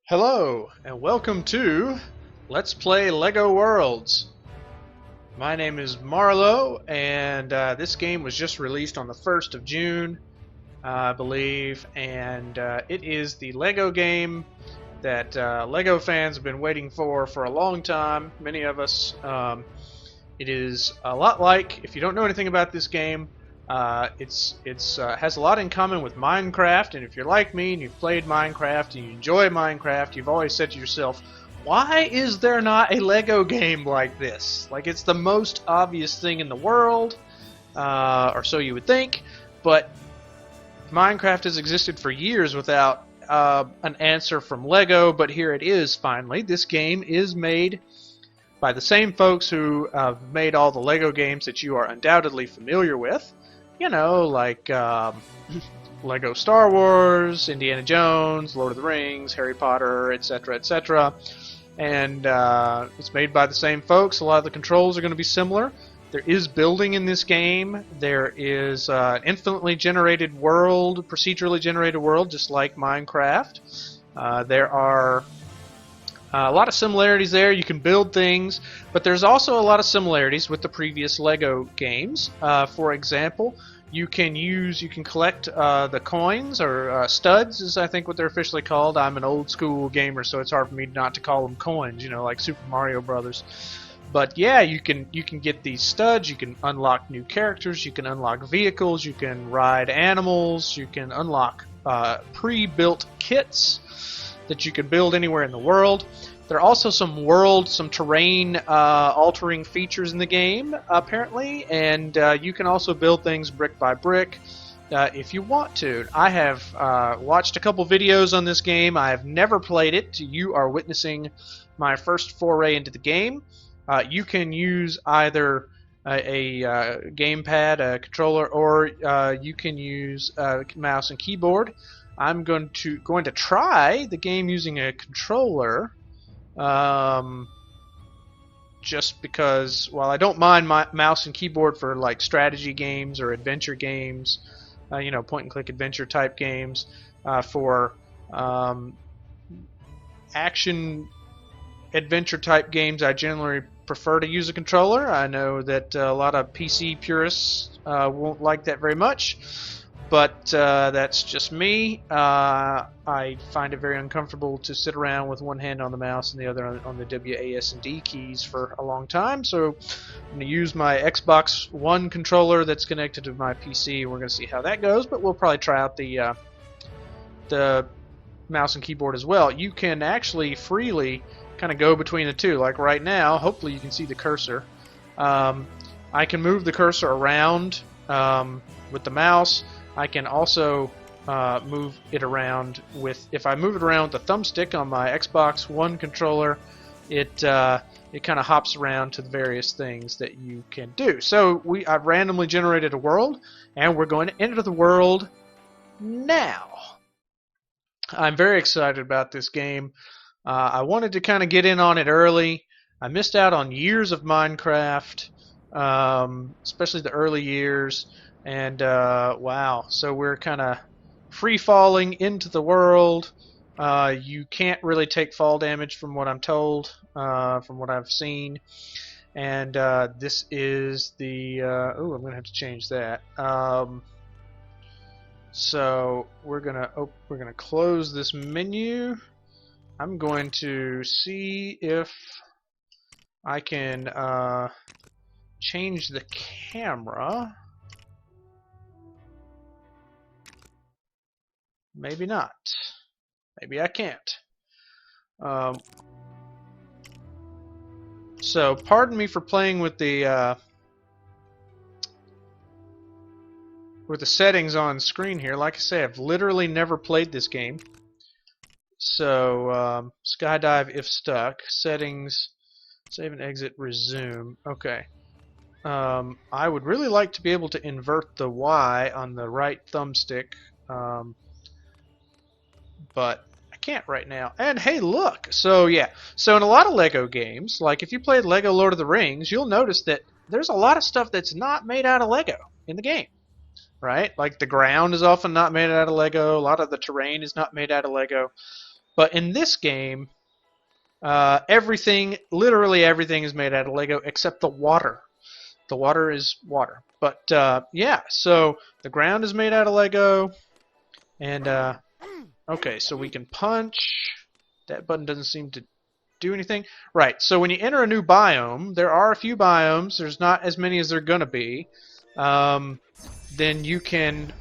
Hello, and welcome to Let's Play LEGO Worlds. My name is Marlo, and this game was just released on the 1st of June, I believe, and it is the LEGO game that LEGO fans have been waiting for a long time, many of us. It is a lot like, if you don't know anything about this game, it's has a lot in common with Minecraft, and if you're like me and you've played Minecraft and you enjoy Minecraft, you've always said to yourself, why is there not a Lego game like this? Like, it's the most obvious thing in the world, or so you would think, but Minecraft has existed for years without an answer from Lego, but here it is finally. This game is made by the same folks who made all the Lego games that you are undoubtedly familiar with. You know, like Lego Star Wars, Indiana Jones, Lord of the Rings, Harry Potter, etc., etc. And it's made by the same folks. A lot of the controls are going to be similar. There is building in this game. There is an infinitely generated world, procedurally generated world, just like Minecraft. There are a lot of similarities there. You can build things, but there's also a lot of similarities with the previous Lego games. For example, you can collect the coins, or studs is I think what they're officially called. I'm an old school gamer, so it's hard for me not to call them coins, you know, like Super Mario Brothers. But yeah, you can get these studs, you can unlock new characters, you can unlock vehicles, you can ride animals, you can unlock pre-built kits that you can build anywhere in the world. There are also some terrain altering features in the game, apparently, and you can also build things brick by brick if you want to. I have watched a couple videos on this game. I have never played it. You are witnessing my first foray into the game. You can use either a gamepad, a controller, or you can use a mouse and keyboard. I'm going to try the game using a controller, just because while I don't mind my mouse and keyboard for like strategy games or adventure games, you know, point and click adventure type games, for action adventure type games, I generally prefer to use a controller. I know that a lot of PC purists won't like that very much, but that's just me. I find it very uncomfortable to sit around with one hand on the mouse and the other on the WASD keys for a long time, so I'm going to use my Xbox One controller that's connected to my PC. We're going to see how that goes, but we'll probably try out the mouse and keyboard as well. You can actually freely kind of go between the two. Like right now, hopefully you can see the cursor. I can move the cursor around with the mouse. I can also move it around with, if I move it around with the thumbstick on my Xbox One controller, it kind of hops around to the various things that you can do. So I've randomly generated a world, and we're going to enter the world now. I'm very excited about this game. I wanted to kind of get in on it early. I missed out on years of Minecraft, especially the early years. And wow, so we're kind of free-falling into the world. You can't really take fall damage from what I'm told, from what I've seen. And this is the... oh, I'm going to have to change that. So we're gonna close this menu. I'm going to see if I can change the camera. Maybe not. Maybe I can't. So pardon me for playing with the settings on screen here. Like I say, I've literally never played this game. So skydive if stuck, settings, save and exit, resume. Okay. I would really like to be able to invert the Y on the right thumbstick, but I can't right now. And hey, look! So yeah, so in a lot of Lego games, like if you played Lego Lord of the Rings, you'll notice that there's a lot of stuff that's not made out of Lego in the game. Right? Like the ground is often not made out of Lego. A lot of the terrain is not made out of Lego. But in this game, everything, literally everything, is made out of Lego except the water. The water is water. But yeah, so the ground is made out of Lego, and okay, so we can punch. That button doesn't seem to do anything. Right, so when you enter a new biome, there are a few biomes. There's not as many as there are gonna be. Then you can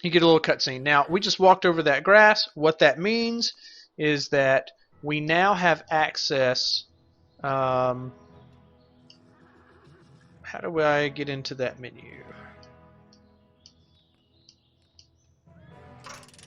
you get a little cutscene. Now, we just walked over that grass. What that means is that we now have access. How do I get into that menu?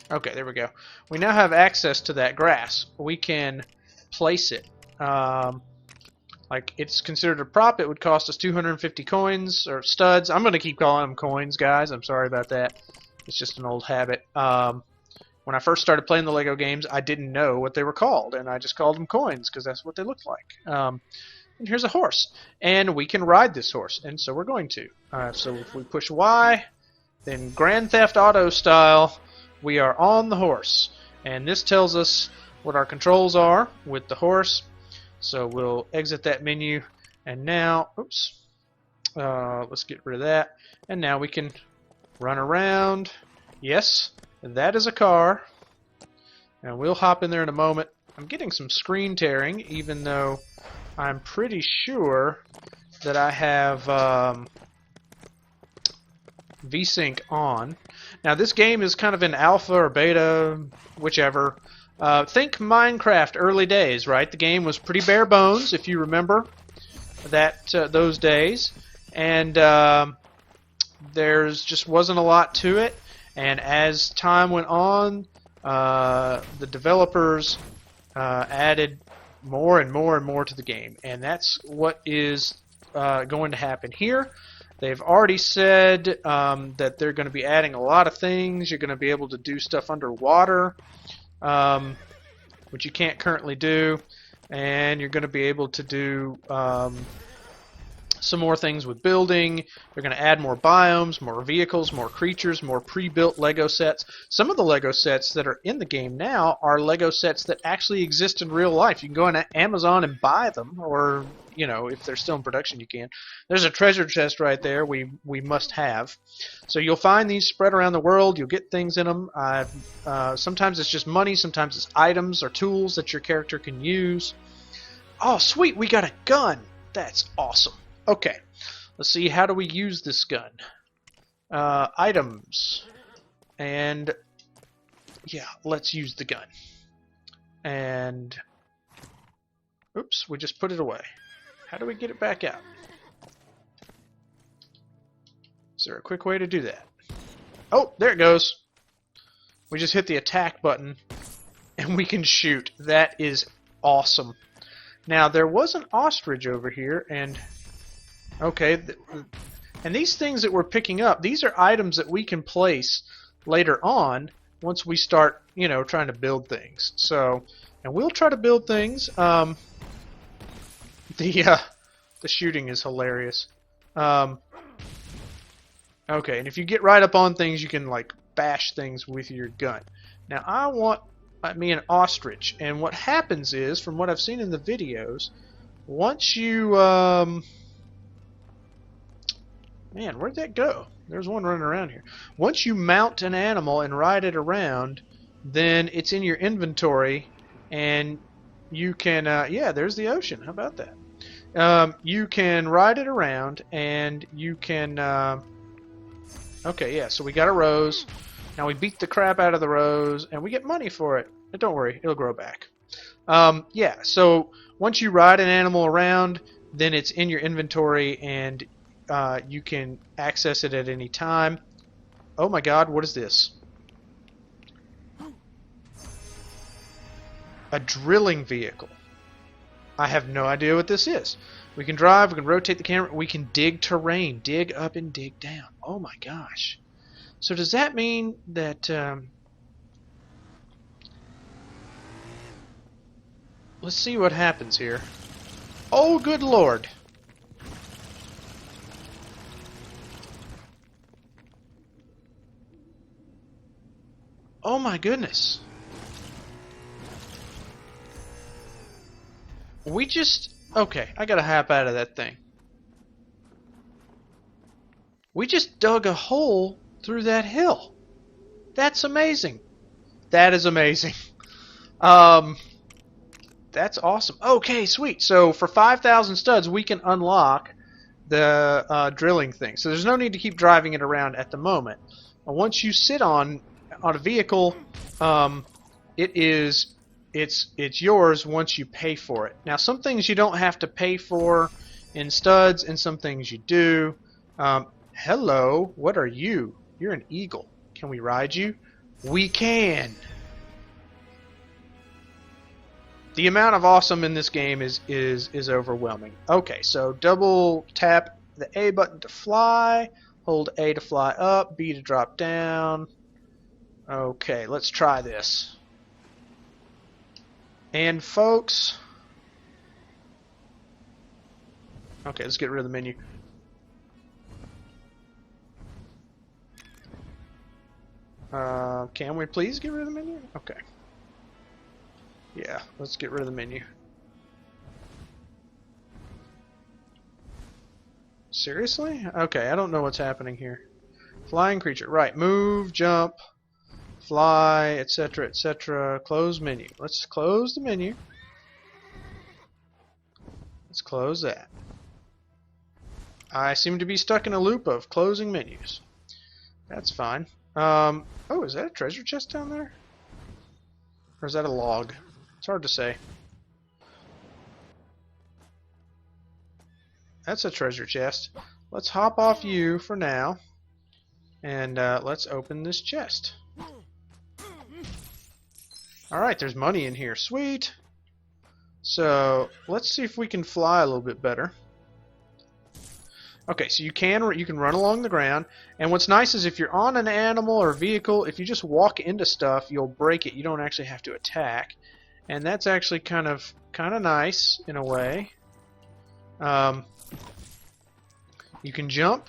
Okay, there we go. We now have access to that grass. We can place it. Like, it's considered a prop. It would cost us 250 coins, or studs. I'm going to keep calling them coins, guys. I'm sorry about that. It's just an old habit. When I first started playing the Lego games, I didn't know what they were called, and I just called them coins because that's what they looked like. And here's a horse, and we can ride this horse, and so we're going to. So if we push Y, then Grand Theft Auto style, we are on the horse, and this tells us what our controls are with the horse. So we'll exit that menu, and now, oops, let's get rid of that, and now we can run around. Yes, that is a car, and we'll hop in there in a moment. I'm getting some screen tearing, even though I'm pretty sure that I have VSync on. Now, this game is kind of in alpha or beta, whichever. Think Minecraft early days, right? The game was pretty bare bones, if you remember that those days, and there's just wasn't a lot to it. And as time went on, the developers added more and more and more to the game, and that's what is going to happen here. They've already said that they're going to be adding a lot of things. You're going to be able to do stuff underwater, which you can't currently do, and you're going to be able to do some more things with building. They're going to add more biomes, more vehicles, more creatures, more pre-built Lego sets. Some of the Lego sets that are in the game now are Lego sets that actually exist in real life. You can go on Amazon and buy them, or, you know, if they're still in production, you can. There's a treasure chest right there we must have. So you'll find these spread around the world. You'll get things in them. Sometimes it's just money. Sometimes it's items or tools that your character can use. Oh, sweet, we got a gun. That's awesome. Okay, let's see, how do we use this gun? Items. And, yeah, let's use the gun. And, oops, we just put it away. How do we get it back out? Is there a quick way to do that? Oh, there it goes. We just hit the attack button, and we can shoot. That is awesome. Now, there was an ostrich over here, and... okay, and these things that we're picking up, these are items that we can place later on once we start, you know, trying to build things. So, and we'll try to build things. The shooting is hilarious. Okay, and if you get right up on things, you can, like, bash things with your gun. Now, I want me an ostrich, and what happens is, from what I've seen in the videos, once you, man, where'd that go? There's one running around here. Once you mount an animal and ride it around, then it's in your inventory, and you can, yeah, there's the ocean. How about that? You can ride it around, and you can, okay, yeah, so we got a rose. Now we beat the crap out of the rose, and we get money for it. But don't worry, it'll grow back. Yeah, so once you ride an animal around, then it's in your inventory, and you can access it at any time. Oh my god, what is this? A drilling vehicle. I have no idea what this is. We can drive, we can rotate the camera, we can dig terrain, dig up and dig down. Oh my gosh. So does that mean that... let's see what happens here. Oh, good lord. Oh my goodness. We just... Okay, I gotta hop out of that thing. We just dug a hole through that hill. That's amazing. That is amazing. That's awesome. Okay, sweet. So for 5,000 studs, we can unlock the drilling thing. So there's no need to keep driving it around at the moment. Once you sit on a vehicle, it's yours once you pay for it. Now, some things you don't have to pay for in studs, and some things you do. Hello, what are you? You're an eagle. Can we ride you? We can. The amount of awesome in this game is overwhelming. Okay, so double tap the A button to fly, hold A to fly up, B to drop down. Okay, let's try this. And folks, okay, let's get rid of the menu. Can we please get rid of the menu? Okay. Yeah, let's get rid of the menu. Seriously? Okay, I don't know what's happening here. Flying creature. Right, move, jump, fly, etc., etc. Close menu. Let's close the menu. Let's close that. I seem to be stuck in a loop of closing menus. That's fine. Oh, is that a treasure chest down there? Or is that a log? It's hard to say. That's a treasure chest. Let's hop off you for now. And let's open this chest. Alright, there's money in here. Sweet! So, let's see if we can fly a little bit better. Okay, so you can run along the ground, and what's nice is if you're on an animal or vehicle, if you just walk into stuff, you'll break it. You don't actually have to attack, and that's actually kind of nice in a way. You can jump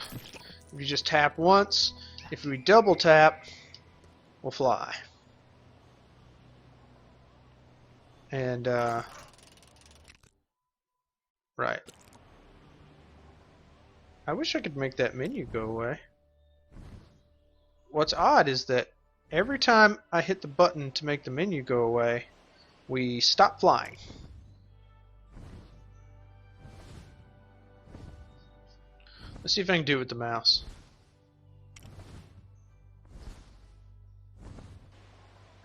if you just tap once. If we double tap, we'll fly. And right. I wish I could make that menu go away. What's odd is that every time I hit the button to make the menu go away, we stop flying. Let's see if I can do it with the mouse.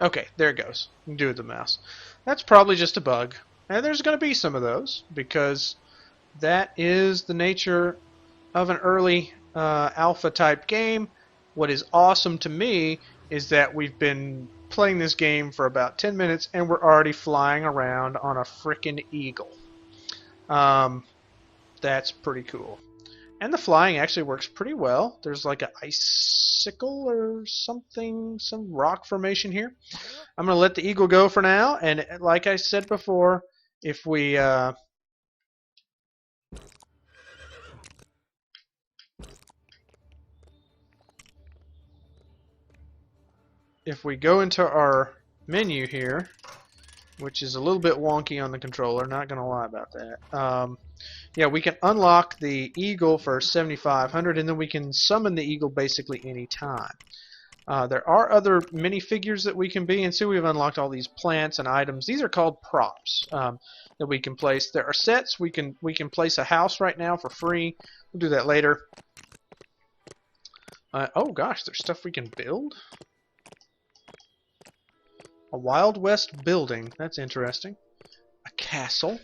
Okay, there it goes. You can do it with the mouse. That's probably just a bug. And there's going to be some of those, because that is the nature of an early alpha type game. What is awesome to me is that we've been playing this game for about 10 minutes and we're already flying around on a frickin' eagle. That's pretty cool. And the flying actually works pretty well. There's like an icicle or something, some rock formation here. I'm going to let the eagle go for now, and like I said before, if we go into our menu here, which is a little bit wonky on the controller, not going to lie about that. Yeah, we can unlock the eagle for 7,500, and then we can summon the eagle basically any time. There are other minifigures that we can be, and so we've unlocked all these plants and items. These are called props that we can place. There are sets. We can place a house right now for free. We'll do that later. Oh gosh, there's stuff we can build. A Wild West building. That's interesting. A castle.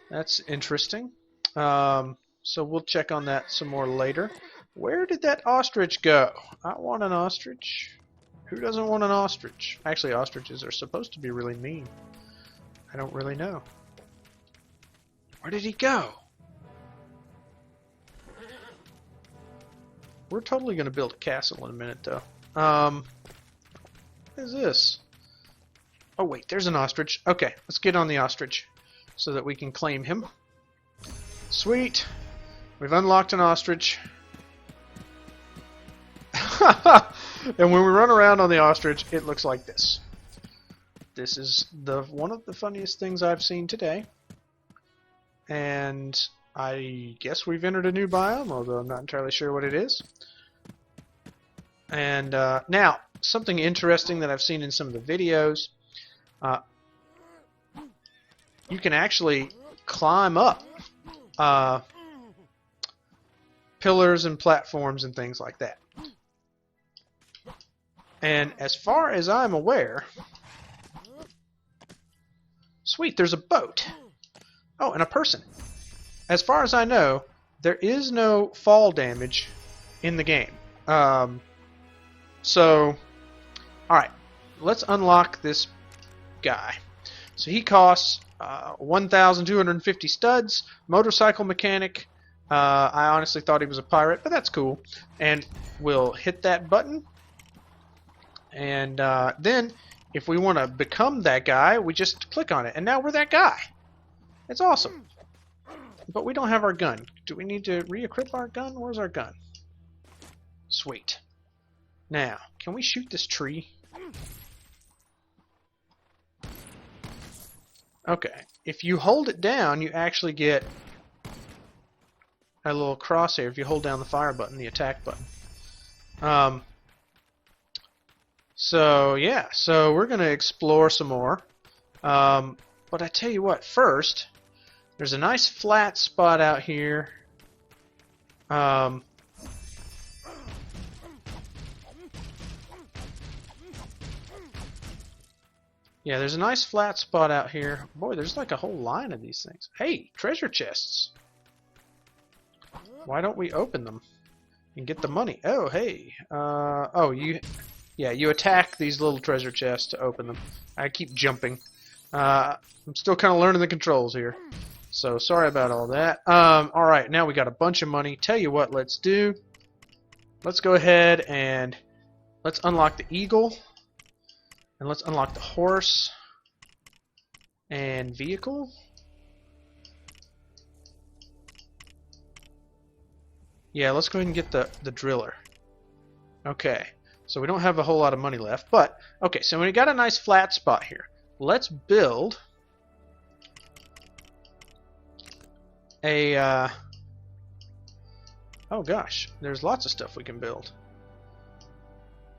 That's interesting. So we'll check on that some more later. Where did that ostrich go? I want an ostrich. Who doesn't want an ostrich? Actually, ostriches are supposed to be really mean. I don't really know. Where did he go? We're totally going to build a castle in a minute, though. What is this? Oh, wait, there's an ostrich. Okay, let's get on the ostrich so that we can claim him. Sweet. We've unlocked an ostrich. And when we run around on the ostrich, it looks like this. This is one of the funniest things I've seen today. And I guess we've entered a new biome, although I'm not entirely sure what it is. And now, something interesting that I've seen in some of the videos, you can actually climb up pillars and platforms and things like that. And as far as I'm aware, sweet, there's a boat. Oh, and a person. As far as I know, there is no fall damage in the game. So, alright, let's unlock this guy. So he costs 1,250 studs, motorcycle mechanic. I honestly thought he was a pirate, but that's cool. And we'll hit that button. And then, if we want to become that guy, we just click on it. And now we're that guy. It's awesome. But we don't have our gun. Do we need to re-equip our gun? Where's our gun? Sweet. Now, can we shoot this tree? Okay. If you hold it down, you actually get a little crosshair if you hold down the fire button, the attack button. So, yeah. So, we're going to explore some more. But I tell you what, first, there's a nice flat spot out here. Yeah, there's a nice flat spot out here. Boy, there's like a whole line of these things. Hey, treasure chests. Why don't we open them and get the money? Oh, hey. You attack these little treasure chests to open them. I keep jumping. I'm still kind of learning the controls here. So, sorry about all that. Alright, now we got a bunch of money. Tell you what, let's do. Let's go ahead and let's unlock the eagle. And let's unlock the horse. And vehicle. Yeah, let's go ahead and get the driller. Okay, so we don't have a whole lot of money left. But, okay, so we got a nice flat spot here. Let's build a, oh gosh, there's lots of stuff we can build.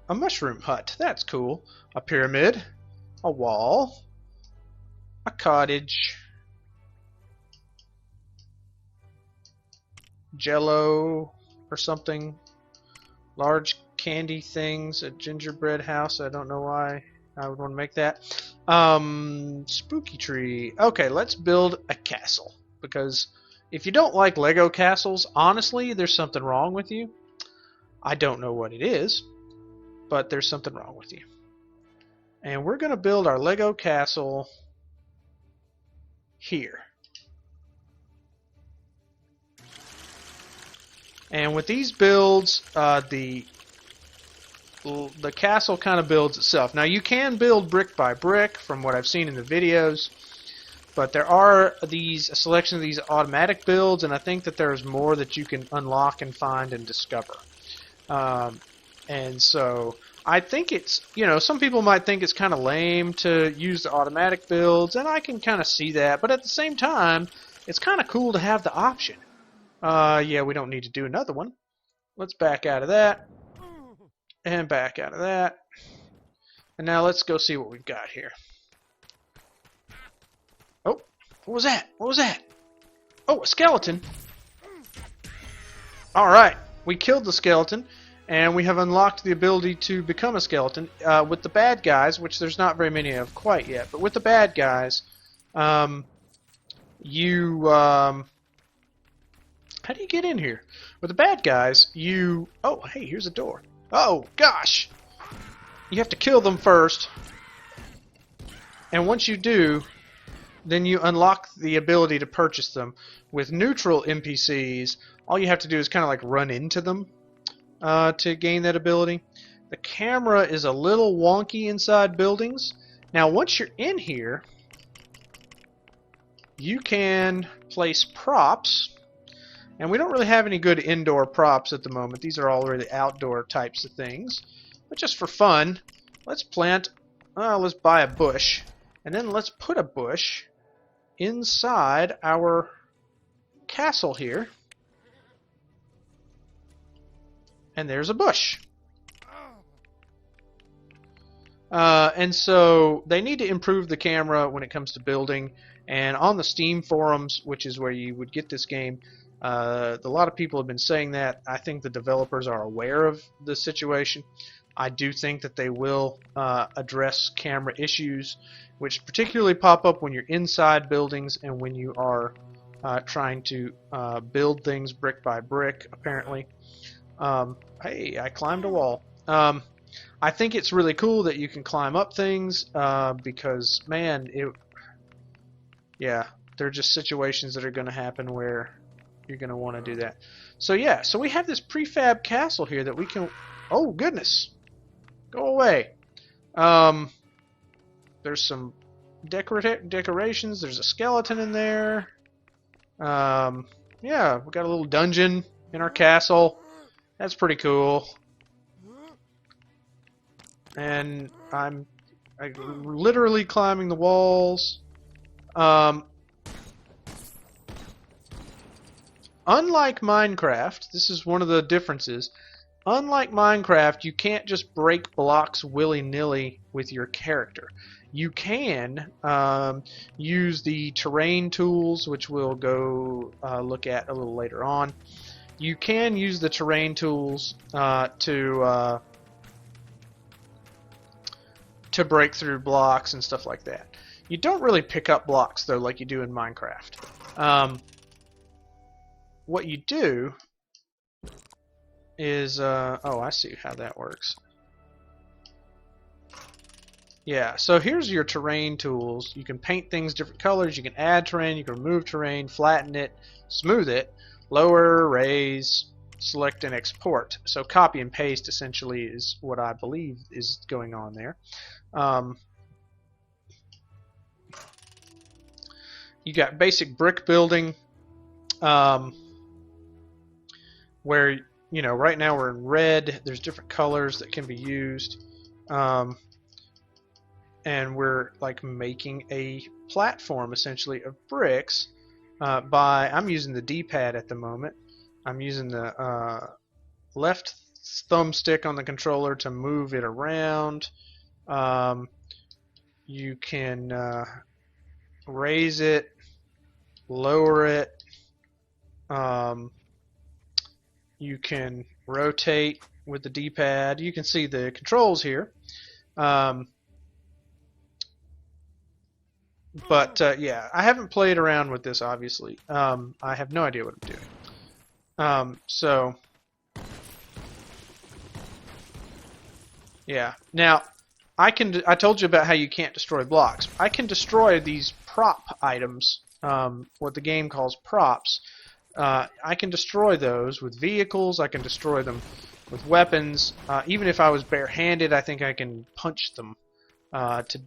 A mushroom hut, that's cool. A pyramid, a wall, a cottage, jello or something, large candy things, a gingerbread house. I don't know why I would want to make that. Spooky tree. Okay, let's build a castle, because if you don't like Lego castles, honestly, there's something wrong with you. I don't know what it is, but there's something wrong with you. And we're going to build our Lego castle here. And with these builds, the castle kind of builds itself. Now you can build brick by brick from what I've seen in the videos, but there are a selection of these automatic builds, and I think that there's more that you can unlock and find and discover. And so I think it's, some people might think it's kind of lame to use the automatic builds, and I can kind of see that, but at the same time, it's kind of cool to have the option. Yeah, we don't need to do another one. Let's back out of that. And back out of that. And now let's go see what we've got here. Oh, what was that? What was that? Oh, a skeleton. Alright, we killed the skeleton, and we have unlocked the ability to become a skeleton. With the bad guys, which there's not very many of quite yet, but with the bad guys, how do you get in here? With the bad guys, oh, hey, here's a door. Oh, gosh! You have to kill them first. And once you do, then you unlock the ability to purchase them. With neutral NPCs, all you have to do is kind of like run into them to gain that ability. The camera is a little wonky inside buildings. Now, once you're in here, you can place props. And we don't really have any good indoor props at the moment. These are all really outdoor types of things. But just for fun, let's plant let's buy a bush. And then let's put a bush inside our castle here. And there's a bush. And so they need to improve the camera when it comes to building. And on the Steam forums, which is where you would get this game, a lot of people have been saying that. I think the developers are aware of the situation. I do think that they will address camera issues, which particularly pop up when you're inside buildings and when you are trying to build things brick by brick, apparently. Hey, I climbed a wall. I think it's really cool that you can climb up things because, man, yeah, there are just situations that are going to happen where you're going to want to do that. So yeah, so we have this prefab castle here that we can... Oh, goodness. Go away. There's some decorations. There's a skeleton in there. Yeah, we got a little dungeon in our castle. That's pretty cool. And I'm literally climbing the walls. Unlike Minecraft, this is one of the differences. Unlike Minecraft, you can't just break blocks willy-nilly with your character. You can use the terrain tools, which we'll go look at a little later on. You can use the terrain tools to break through blocks and stuff like that. You don't really pick up blocks, though, like you do in Minecraft. What you do is... oh, I see how that works. Yeah, so here's your terrain tools. You can paint things different colors, you can add terrain, you can remove terrain, flatten it, smooth it, lower, raise, select, and export. So copy and paste essentially is what I believe is going on there. You got basic brick building, where, you know, right now we're in red. There's different colors that can be used. And we're like making a platform essentially of bricks I'm using the D-pad at the moment. I'm using the left thumbstick on the controller to move it around. You can raise it, lower it. You can rotate with the D-pad. You can see the controls here. But yeah, I haven't played around with this, obviously. I have no idea what I'm doing. So yeah. Now, I told you about how you can't destroy blocks. I can destroy these prop items, what the game calls props. I can destroy those with vehicles. I can destroy them with weapons. Even if I was barehanded, I think I can punch them to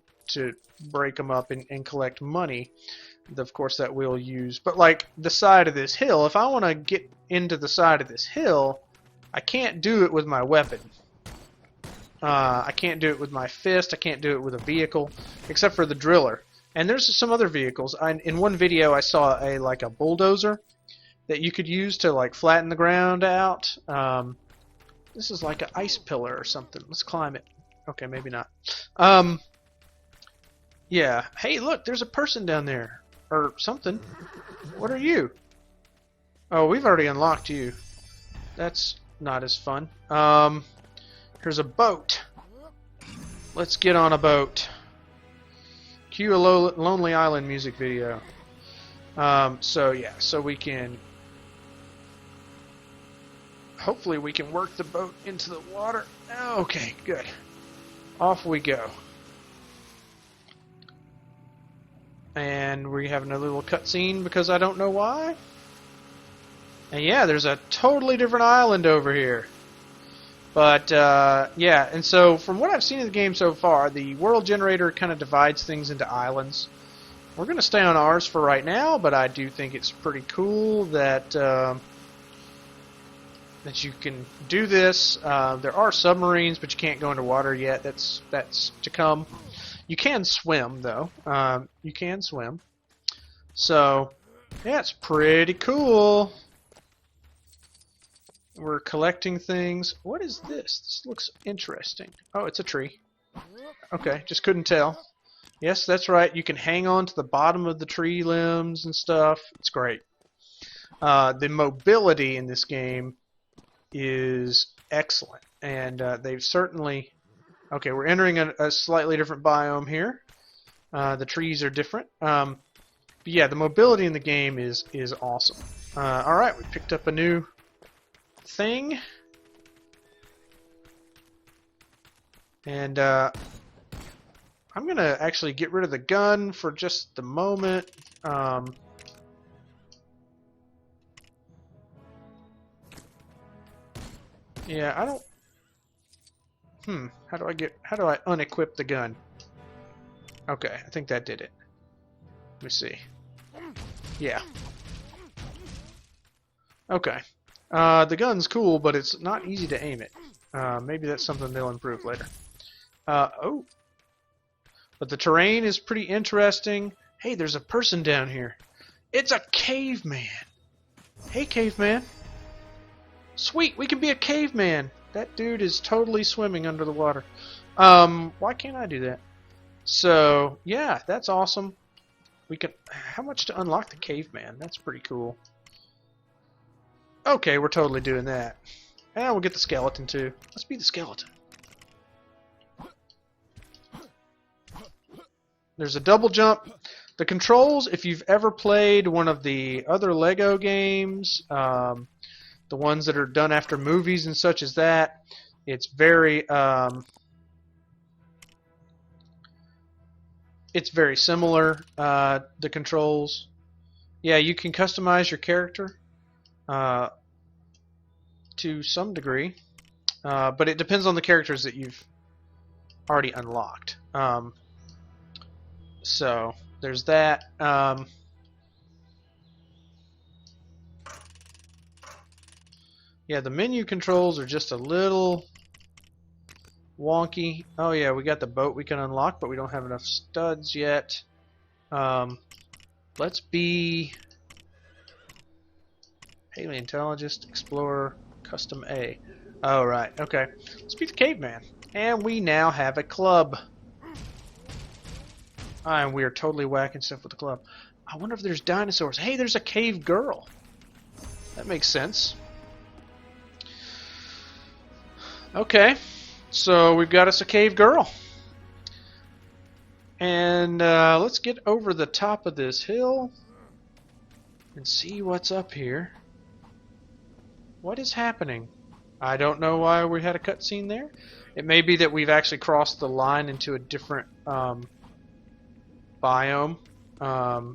break them up and collect money. Of course, that we'll use. But like the side of this hill, if I want to get into the side of this hill, I can't do it with my weapon. I can't do it with my fist. I can't do it with a vehicle, except for the driller. And there's some other vehicles. In one video, I saw like a bulldozer that you could use to like flatten the ground out. This is like an ice pillar or something. Let's climb it. Okay, maybe not. Yeah. Hey, look, there's a person down there. Or something. What are you? Oh, we've already unlocked you. That's not as fun. Here's a boat. Let's get on a boat. Cue a Lonely Island music video. So yeah, so we can... Hopefully we can work the boat into the water. Okay, good. Off we go. And we have another little cutscene because I don't know why. And yeah, there's a totally different island over here. But yeah, and so from what I've seen in the game so far, the world generator kind of divides things into islands. We're going to stay on ours for right now, but I do think it's pretty cool that that you can do this. There are submarines, but you can't go underwater yet. That's to come. You can swim, though. You can swim. So, yeah, it's pretty cool. We're collecting things. What is this? This looks interesting. Oh, it's a tree. Okay, just couldn't tell. Yes, that's right. You can hang on to the bottom of the tree limbs and stuff. It's great. The mobility in this game is excellent. And they've certainly... Okay, we're entering a slightly different biome here. The trees are different. But yeah, the mobility in the game is awesome. Alright, we picked up a new thing. And I'm going to actually get rid of the gun for just the moment. Yeah, I don't... how do I unequip the gun? Okay, I think that did it. Let me see. Yeah. Okay. The gun's cool, but it's not easy to aim it. Maybe that's something they'll improve later. Oh. But the terrain is pretty interesting. Hey, there's a person down here. It's a caveman. Hey, caveman. Sweet, we can be a caveman. That dude is totally swimming under the water. Why can't I do that? So, yeah, that's awesome. We can... How much to unlock the caveman? That's pretty cool. Okay, we're totally doing that. And we'll get the skeleton, too. Let's be the skeleton. There's a double jump. The controls, if you've ever played one of the other Lego games, the ones that are done after movies and such as that, it's very similar, the controls. Yeah, you can customize your character to some degree, but it depends on the characters that you've already unlocked. So there's that. Yeah, the menu controls are just a little wonky. Oh yeah, we got the boat we can unlock, but we don't have enough studs yet. Let's be paleontologist, explorer, custom A. Oh right, okay. Let's be the caveman, and we now have a club. And we are totally whacking stuff with the club. I wonder if there's dinosaurs. Hey, there's a cave girl. That makes sense. Okay, so we've got us a cave girl. And let's get over the top of this hill and see what's up here. What is happening? I don't know why we had a cutscene there. It may be that we've actually crossed the line into a different biome.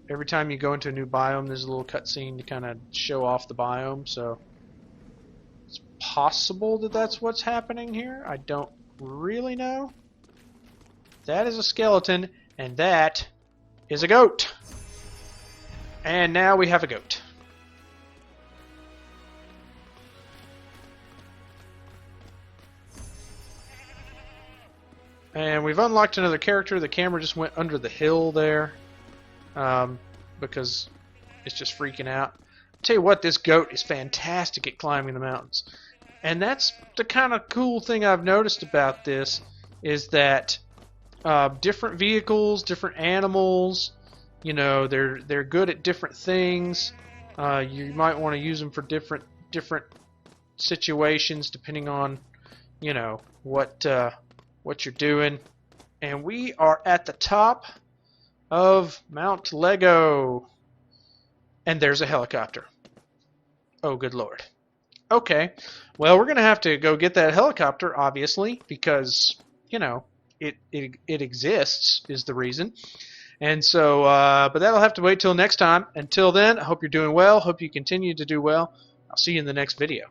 Every time you go into a new biome, there's a little cutscene to kind of show off the biome, so it's possible that that's what's happening here. I don't really know. That is a skeleton, and that is a goat. And now we have a goat. And we've unlocked another character. The camera just went under the hill there because it's just freaking out. I'll tell you what, this goat is fantastic at climbing the mountains. And that's the kind of cool thing I've noticed about this, is that different vehicles, different animals, you know, they're good at different things. You might want to use them for different situations depending on, you know, what you're doing. And we are at the top of Mount Lego. And there's a helicopter. Oh, good lord. Okay. Well, we're going to have to go get that helicopter, obviously, because, you know, it exists is the reason. And so, but that'll have to wait till next time. Until then, I hope you're doing well. Hope you continue to do well. I'll see you in the next video.